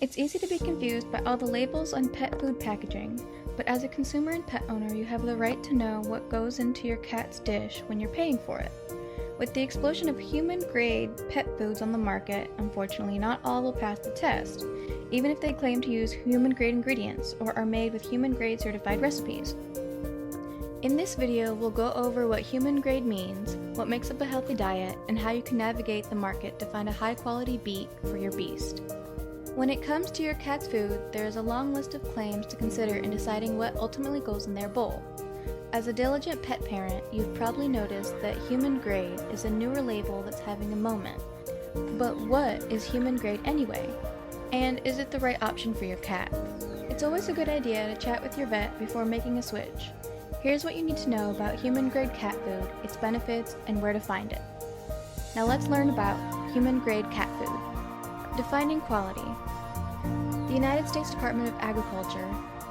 It's easy to be confused by all the labels on pet food packaging, but as a consumer and pet owner, you have the right to know what goes into your cat's dish when you're paying for it. With the explosion of human-grade pet foods on the market, unfortunately not all will pass the test, even if they claim to use human-grade ingredients or are made with human-grade certified recipes. In this video, we'll go over what human-grade means, what makes up a healthy diet, and how you can navigate the market to find a high-quality beat for your beast. When it comes to your cat's food, there is a long list of claims to consider in deciding what ultimately goes in their bowl. As a diligent pet parent, you've probably noticed that human grade is a newer label that's having a moment. But what is human grade anyway? And is it the right option for your cat? It's always a good idea to chat with your vet before making a switch. Here's what you need to know about human grade cat food, its benefits, and where to find it. Now let's learn about human grade cat food. Defining quality. The United States Department of Agriculture,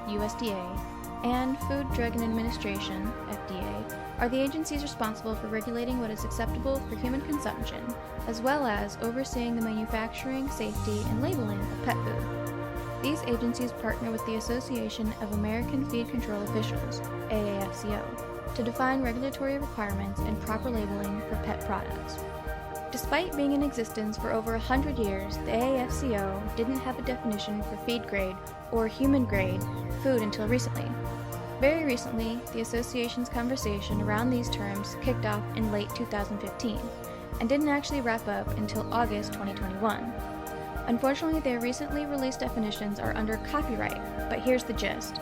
USDA, and Food, Drug, and Administration, FDA, are the agencies responsible for regulating what is acceptable for human consumption, as well as overseeing the manufacturing, safety, and labeling of pet food. These agencies partner with the Association of American Feed Control Officials, AAFCO, to define regulatory requirements and proper labeling for pet products. Despite being in existence for over 100 years, the AAFCO didn't have a definition for feed grade or human grade food until recently. Very recently, the association's conversation around these terms kicked off in late 2015 and didn't actually wrap up until August 2021. Unfortunately, their recently released definitions are under copyright, but here's the gist.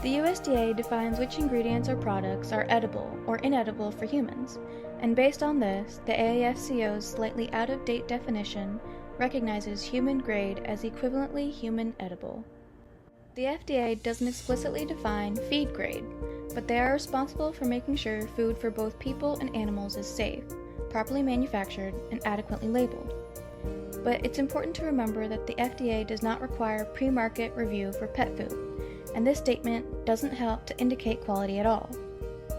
The USDA defines which ingredients or products are edible or inedible for humans, and based on this, the AAFCO's slightly out-of-date definition recognizes human grade as equivalently human edible. The FDA doesn't explicitly define feed grade, but they are responsible for making sure food for both people and animals is safe, properly manufactured, and adequately labeled. But it's important to remember that the FDA does not require pre-market review for pet food, and this statement doesn't help to indicate quality at all.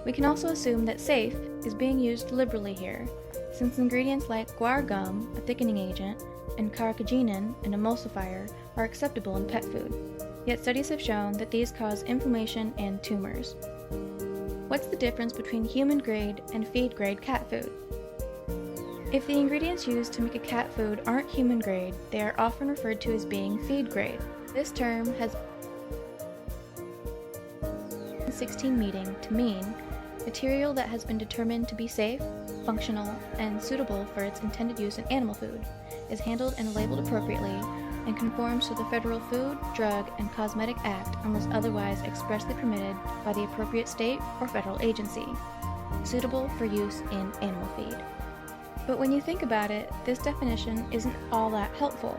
We can also assume that safe is being used liberally here, since ingredients like guar gum, a thickening agent, and carcinogen, an emulsifier, are acceptable in pet food. Yet studies have shown that these cause inflammation and tumors. What's the difference between human grade and feed grade cat food? If the ingredients used to make a cat food aren't human grade, they are often referred to as being feed grade. This term has 16 meaning to mean material that has been determined to be safe, functional, and suitable for its intended use in animal food, is handled and labeled appropriately, and conforms to the Federal Food, Drug, and Cosmetic Act unless otherwise expressly permitted by the appropriate state or federal agency, suitable for use in animal feed. But when you think about it, this definition isn't all that helpful.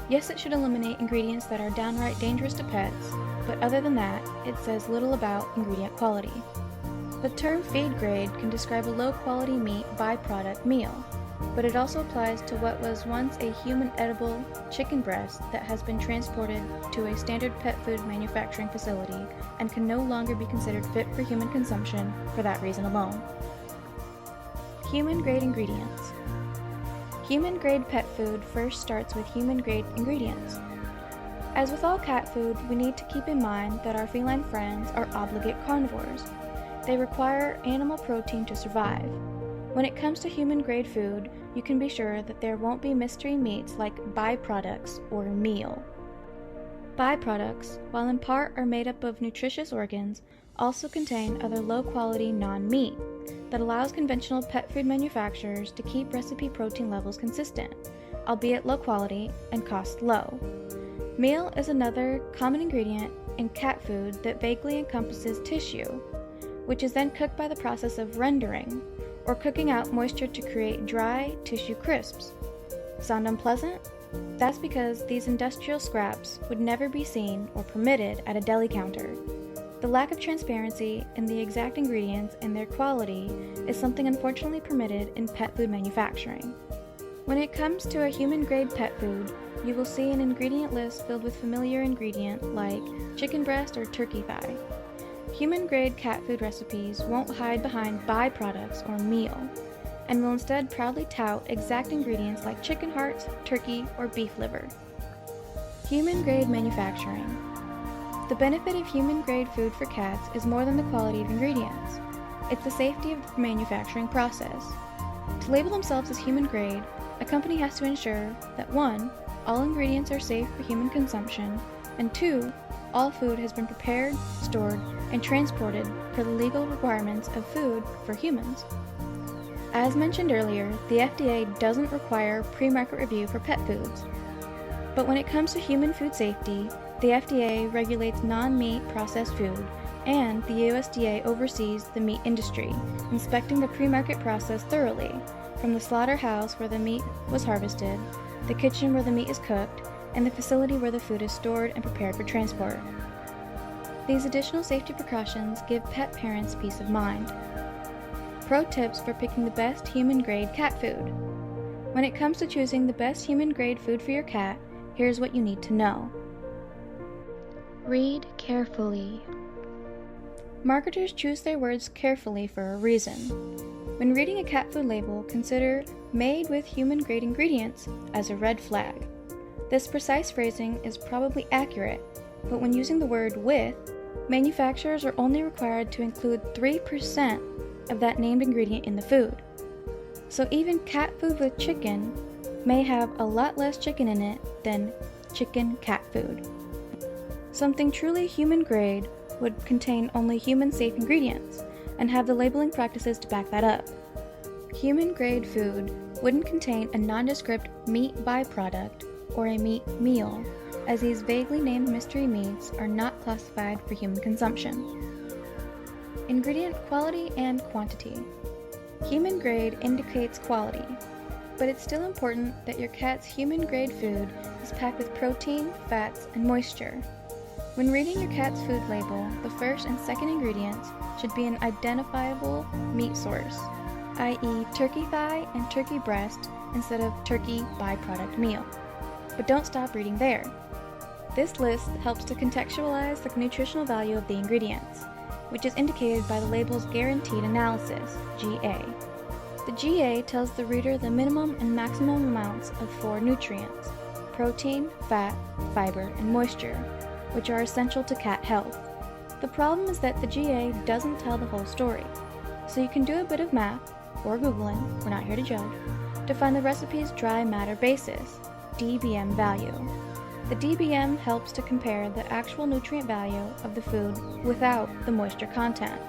Yes, it should eliminate ingredients that are downright dangerous to pets, but other than that, it says little about ingredient quality. The term feed grade can describe a low-quality meat byproduct meal, but it also applies to what was once a human edible chicken breast that has been transported to a standard pet food manufacturing facility and can no longer be considered fit for human consumption for that reason alone. Human grade ingredients. Human grade pet food first starts with human grade ingredients. As with all cat food, we need to keep in mind that our feline friends are obligate carnivores. They require animal protein to survive. When it comes to human grade food, you can be sure that there won't be mystery meats like byproducts or meal. Byproducts, while in part are made up of nutritious organs, also contain other low-quality non-meat that allows conventional pet food manufacturers to keep recipe protein levels consistent, albeit low quality and cost low. Meal is another common ingredient in cat food that vaguely encompasses tissue, which is then cooked by the process of rendering, or cooking out moisture to create dry tissue crisps. Sound unpleasant? That's because these industrial scraps would never be seen or permitted at a deli counter. The lack of transparency in the exact ingredients and their quality is something unfortunately permitted in pet food manufacturing. When it comes to a human-grade pet food, you will see an ingredient list filled with familiar ingredients like chicken breast or turkey thigh. Human-grade cat food recipes won't hide behind byproducts or meal, and will instead proudly tout exact ingredients like chicken hearts, turkey, or beef liver. Human-grade manufacturing. The benefit of human-grade food for cats is more than the quality of ingredients. It's the safety of the manufacturing process. To label themselves as human-grade, a company has to ensure that 1. All ingredients are safe for human consumption, and 2. All food has been prepared, stored, and transported per the legal requirements of food for humans. As mentioned earlier, the FDA doesn't require pre-market review for pet foods. But when it comes to human food safety, the FDA regulates non-meat processed food, and the USDA oversees the meat industry, inspecting the pre-market process thoroughly, from the slaughterhouse where the meat was harvested, the kitchen where the meat is cooked, and the facility where the food is stored and prepared for transport. These additional safety precautions give pet parents peace of mind. Pro tips for picking the best human-grade cat food. When it comes to choosing the best human-grade food for your cat, here's what you need to know. Read carefully. Marketers choose their words carefully for a reason. When reading a cat food label, consider "made with human-grade ingredients" as a red flag. This precise phrasing is probably accurate, but when using the word "with," manufacturers are only required to include 3% of that named ingredient in the food. So even cat food with chicken may have a lot less chicken in it than chicken cat food. Something truly human-grade would contain only human-safe ingredients and have the labeling practices to back that up. Human-grade food wouldn't contain a nondescript meat byproduct or a meat meal, as these vaguely named mystery meats are not classified for human consumption. Ingredient quality and quantity. Human-grade indicates quality, but it's still important that your cat's human-grade food is packed with protein, fats, and moisture. When reading your cat's food label, the first and second ingredients should be an identifiable meat source, i.e. turkey thigh and turkey breast instead of turkey byproduct meal. But don't stop reading there. This list helps to contextualize the nutritional value of the ingredients, which is indicated by the label's Guaranteed Analysis, GA. The GA tells the reader the minimum and maximum amounts of 4 nutrients: protein, fat, fiber, and moisture, which are essential to cat health. The problem is that the GA doesn't tell the whole story, so you can do a bit of math, or Googling, we're not here to judge, to find the recipe's dry matter basis, DBM value. The DBM helps to compare the actual nutrient value of the food without the moisture content.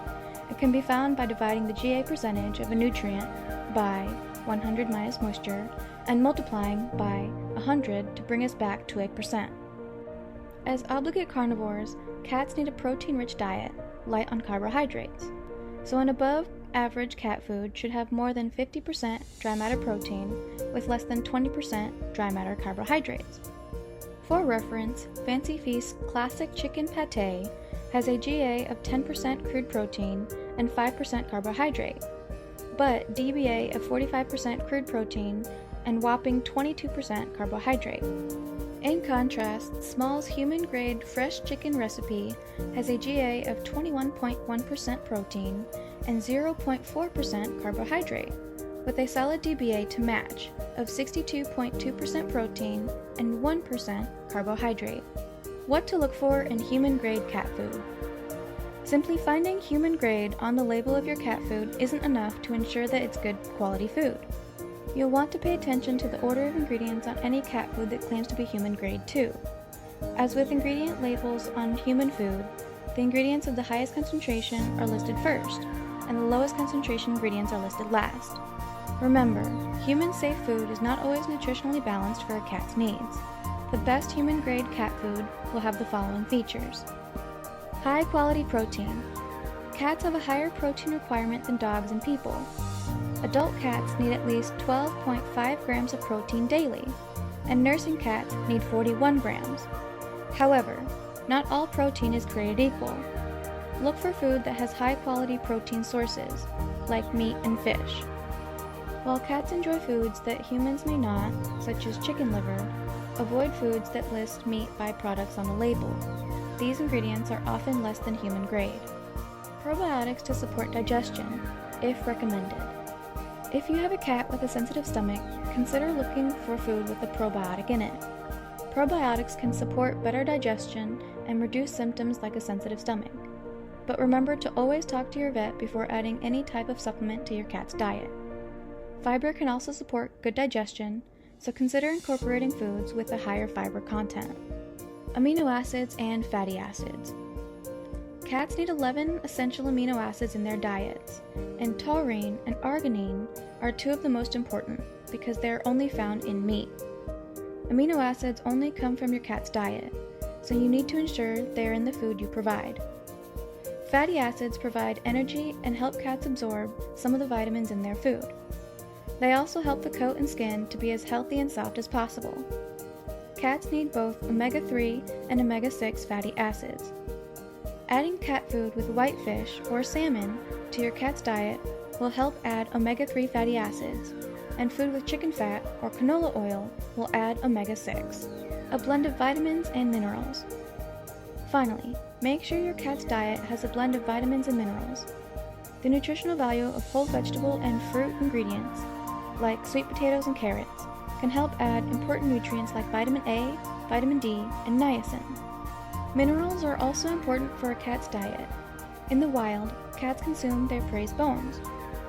It can be found by dividing the GA percentage of a nutrient by 100 minus moisture and multiplying by 100 to bring us back to 8%. As obligate carnivores, cats need a protein-rich diet, light on carbohydrates. So an above-average cat food should have more than 50% dry matter protein with less than 20% dry matter carbohydrates. For reference, Fancy Feast's classic chicken pâté has a GA of 10% crude protein and 5% carbohydrate, but DBA of 45% crude protein and whopping 22% carbohydrate. In contrast, Small's human-grade fresh chicken recipe has a GA of 21.1% protein and 0.4% carbohydrate, with a solid DBA to match of 62.2% protein and 1% carbohydrate. What to look for in human-grade cat food? Simply finding human-grade on the label of your cat food isn't enough to ensure that it's good quality food. You'll want to pay attention to the order of ingredients on any cat food that claims to be human-grade too. As with ingredient labels on human food, the ingredients of the highest concentration are listed first, and the lowest concentration ingredients are listed last. Remember, human-safe food is not always nutritionally balanced for a cat's needs. The best human-grade cat food will have the following features. High-quality protein. Cats have a higher protein requirement than dogs and people. Adult cats need at least 12.5 grams of protein daily, and nursing cats need 41 grams. However, not all protein is created equal. Look for food that has high-quality protein sources, like meat and fish. While cats enjoy foods that humans may not, such as chicken liver, avoid foods that list meat byproducts on the label. These ingredients are often less than human grade. Probiotics to support digestion, if recommended. If you have a cat with a sensitive stomach, consider looking for food with a probiotic in it. Probiotics can support better digestion and reduce symptoms like a sensitive stomach. But remember to always talk to your vet before adding any type of supplement to your cat's diet. Fiber can also support good digestion, so consider incorporating foods with a higher fiber content. Amino acids and fatty acids. Cats need 11 essential amino acids in their diets, and taurine and arginine are two of the most important because they are only found in meat. Amino acids only come from your cat's diet, so you need to ensure they are in the food you provide. Fatty acids provide energy and help cats absorb some of the vitamins in their food. They also help the coat and skin to be as healthy and soft as possible. Cats need both omega-3 and omega-6 fatty acids. Adding cat food with whitefish or salmon to your cat's diet will help add omega-3 fatty acids, and food with chicken fat or canola oil will add omega-6, a blend of vitamins and minerals. Finally, make sure your cat's diet has a blend of vitamins and minerals. The nutritional value of whole vegetable and fruit ingredients, like sweet potatoes and carrots, can help add important nutrients like vitamin A, vitamin D, and niacin. Minerals are also important for a cat's diet. In the wild, cats consume their prey's bones,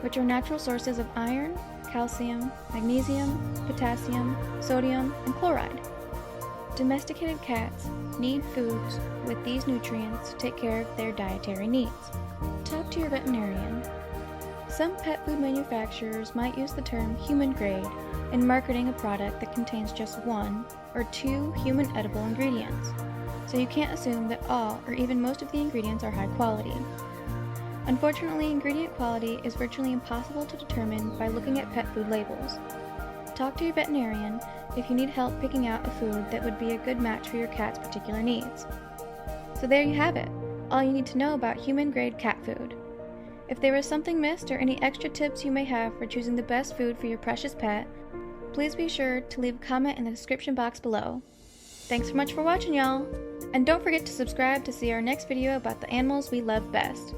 which are natural sources of iron, calcium, magnesium, potassium, sodium, and chloride. Domesticated cats need foods with these nutrients to take care of their dietary needs. Talk to your veterinarian. Some pet food manufacturers might use the term human grade in marketing a product that contains just 1 or 2 human edible ingredients, so you can't assume that all or even most of the ingredients are high quality. Unfortunately, ingredient quality is virtually impossible to determine by looking at pet food labels. Talk to your veterinarian if you need help picking out a food that would be a good match for your cat's particular needs. So there you have it, all you need to know about human-grade cat food. If there was something missed or any extra tips you may have for choosing the best food for your precious pet, please be sure to leave a comment in the description box below. Thanks so much for watching, y'all! And don't forget to subscribe to see our next video about the animals we love best.